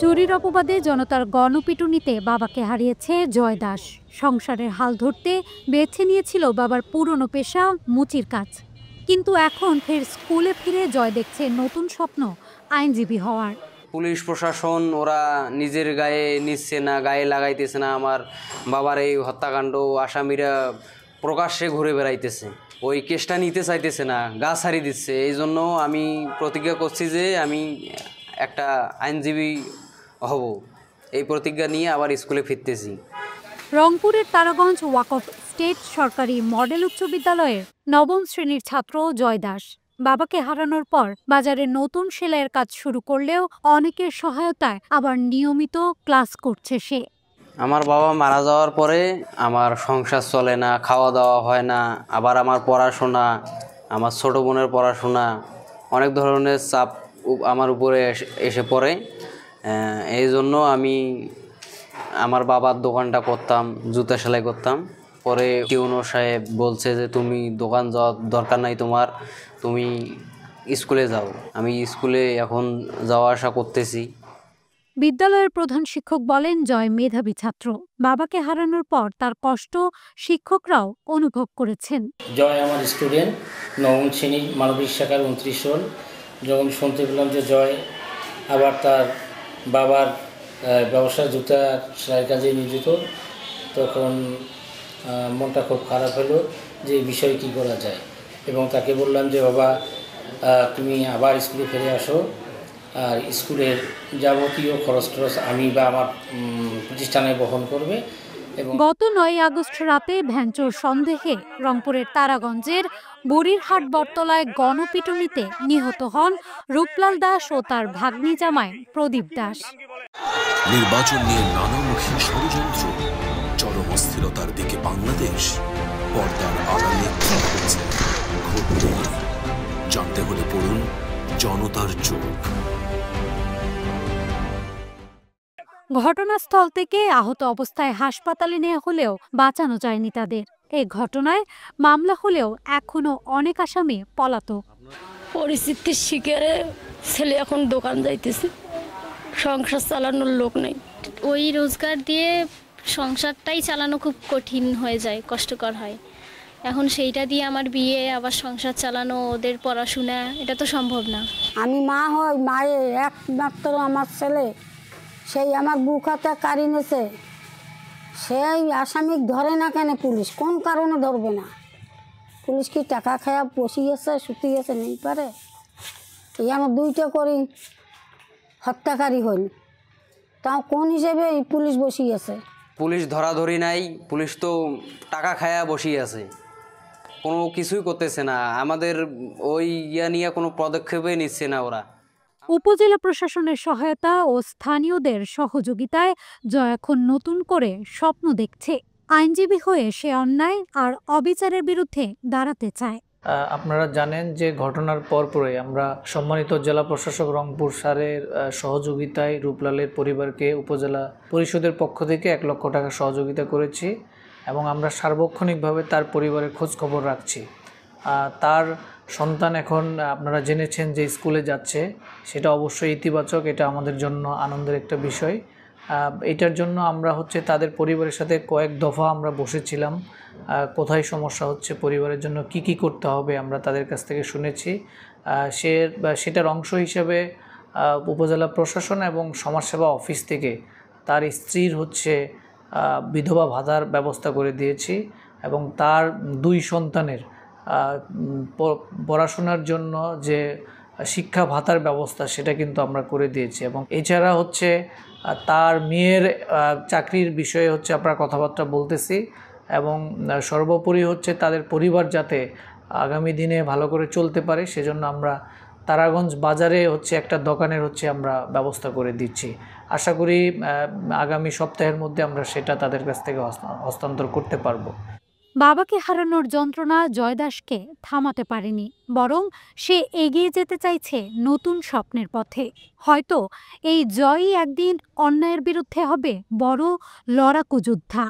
চুরির অপবাদে জনতার গণপিটুনিতে বাবাকে হারিয়েছে জয় দাস। সংসারের হাল ধরতে বেছে নিয়েছিল বাবার পুরনো পেশা মুচির কাজ। কিন্তু এখন ফের স্কুলে ফিরে জয় দেখছে নতুন স্বপ্ন, আইনজীবী হওয়ার। পুলিশ প্রশাসন ওরা নিজের গায়ে নিচ্ছে না, গায়ে লাগাইতেছে না। আমার বাবার এই হত্যাকাণ্ড আসামিরা প্রকাশ্যে ঘুরে বেড়াইতেছে, ওই কেসটা নিতে চাইতেছে না, গা ছাড়ি দিচ্ছে। এই জন্য আমি প্রতিজ্ঞা করছি যে আমি একটা আইনজীবী হব। এই প্রতিজ্ঞা নিয়ে আবার স্কুলে ফিরতেছি। রংপুরের তারাগঞ্জ ওয়াকফ স্টেট সরকারি মডেল উচ্চ বিদ্যালয়ের নবম শ্রেণীর ছাত্র জয় দাস বাবাকে হারানোর পর বাজারে নতুন সেলাইয়ের কাজ শুরু করলেও অনেকের সহায়তায় আবার নিয়মিত ক্লাস করছে সে। আমার বাবা মারা যাওয়ার পরে আমার সংসার চলে না, খাওয়া দাওয়া হয় না। আবার আমার পড়াশোনা, আমার ছোট বোনের পড়াশোনা, অনেক ধরনের চাপ আমার উপরে এসে পড়ে। এই জন্য আমি আমার বাবার দোকানটা করতাম, জুতা সেলাই করতাম। পরে টিউনো সাহেব বলছে যে তুমি দোকান যাওয়ার দরকার নাই তোমার, তুমি স্কুলে যাও। আমি স্কুলে এখন যাওয়া আসা করতেছি। বিদ্যালয়ের প্রধান শিক্ষক বলেন, জয় মেধাবী ছাত্র। বাবাকে হারানোর পর তার কষ্ট শিক্ষকরাও অনুভব করেছেন। জয় আমার স্টুডেন্ট, নবম শ্রেণী মানবিক শাখার 29 জন। যখন শুনতে পেলাম যে জয় আবার তার বাবার ব্যবসা জুতা সেলাই কাজে নিয়োজিত, তখন মনটা খুব খারাপ হলো যে এই বিষয়ে কী করা যায়। এবং তাকে বললাম যে বাবা, তুমি আবার স্কুলে ফিরে আসো, আর স্কুলের যাবতীয় খরচ আমি বা আমার প্রতিষ্ঠানে বহন করবে। গত 9 আগস্ট রাতে ভ্যানচোর সন্দেহে রংপুরের তারাগঞ্জের বুড়িরহাট বটতলায় গণপিটুনিতে নিহত হন রূপলাল দাস ও তার ভাগ্নি জামাই প্রদীপ দাস। নির্বাচন নিয়ে নানামুখী ষড়যন্ত্র, চরম অস্থিরতার দিকে বাংলাদেশ। পর্দার আড়ালে কি হচ্ছে ঘটতে জানতে হলে পড়ুন জনতার চোখ। ঘটনাস্থল থেকে আহত অবস্থায় হাসপাতালে নেওয়া হলেও বাঁচানো যায়নি তাদের। এই ঘটনায় মামলা হলেও এখনো অনেক আসামি পলাতক। পরিস্থিতির শিকারে ছেলে এখন দোকান যাইতেছে, সংসার চালানোর লোক নেই। ওই রোজগার দিয়ে সংসারটাই চালানো খুব কঠিন হয়ে যায়, কষ্টকর হয়। এখন সেইটা দিয়ে আমার বিয়ে, আবার সংসার চালানো, ওদের পড়াশোনা, এটা তো সম্ভব না। আমি মা হই, মায়ের একমাত্র আমার ছেলে, সেই আমার বুক হাতে কাড়ি নেছে। সেই আসামিক ধরে না কেন পুলিশ? কোন কারণে ধরবে না? পুলিশ কি টাকা খায়া বসিয়েছে, শুতিয়েছে? নেই পারে। এই আমার দুইটা করি হত্যাকারী হইল, তাও কোন হিসেবে পুলিশ বসিয়েছে? পুলিশ ধরাধরি নাই, পুলিশ তো টাকা খায়া বসিয়েছে, কোনো কিছুই করতেছে না। আমাদের ওই নিয়ে কোনো পদক্ষেপই নিচ্ছে না ওরা। উপজেলা প্রশাসনের সহায়তা ও স্থানীয়দের সহযোগিতায় জয় এখন নতুন করে স্বপ্ন দেখছে। আইনজীবী হয়ে সে অন্যায় আর অবিচারের বিরুদ্ধে দাঁড়াতে চায়। আপনারা জানেন যে ঘটনার পরপরই আমরা সম্মানিত জেলা প্রশাসক রংপুর স্যারের সহযোগিতায় রূপলালের পরিবারকে উপজেলা পরিষদের পক্ষ থেকে 1 লক্ষ টাকা সহযোগিতা করেছি এবং আমরা সার্বক্ষণিকভাবে তার পরিবারের খোঁজ খবর রাখছি। তার সন্তান এখন আপনারা জেনেছেন যে স্কুলে যাচ্ছে, সেটা অবশ্যই ইতিবাচক। এটা আমাদের জন্য আনন্দের একটা বিষয়। এটার জন্য আমরা তাদের পরিবারের সাথে কয়েক দফা আমরা বসেছিলাম, কোথায় সমস্যা হচ্ছে, পরিবারের জন্য কি কি করতে হবে আমরা তাদের কাছ থেকে শুনেছি। সেটার অংশ হিসেবে উপজেলা প্রশাসন এবং সমাজসেবা অফিস থেকে তার স্ত্রীর বিধবা ভাতার ব্যবস্থা করে দিয়েছি এবং তার 2 সন্তানের পড়াশোনার জন্য যে শিক্ষা ভাতার ব্যবস্থা সেটা কিন্তু আমরা করে দিয়েছি। এবং এছাড়া তার মেয়ের চাকরির বিষয়ে আমরা কথাবার্তা বলতেছি এবং সর্বোপরি তাদের পরিবার যাতে আগামী দিনে ভালো করে চলতে পারে সেজন্য আমরা তারাগঞ্জ বাজারে একটা দোকানের আমরা ব্যবস্থা করে দিচ্ছি। আশা করি আগামী সপ্তাহের মধ্যে আমরা সেটা তাদের কাছ থেকে হস্তান্তর করতে পারবো। বাবাকে হারানোর যন্ত্রণা জয় দাসকে থামাতে পারেনি, বরং সে এগিয়ে যেতে চাইছে নতুন স্বপ্নের পথে। হয়তো এই জয়ই একদিন অন্যায়ের বিরুদ্ধে হবে বড় লড়াকু যোদ্ধা।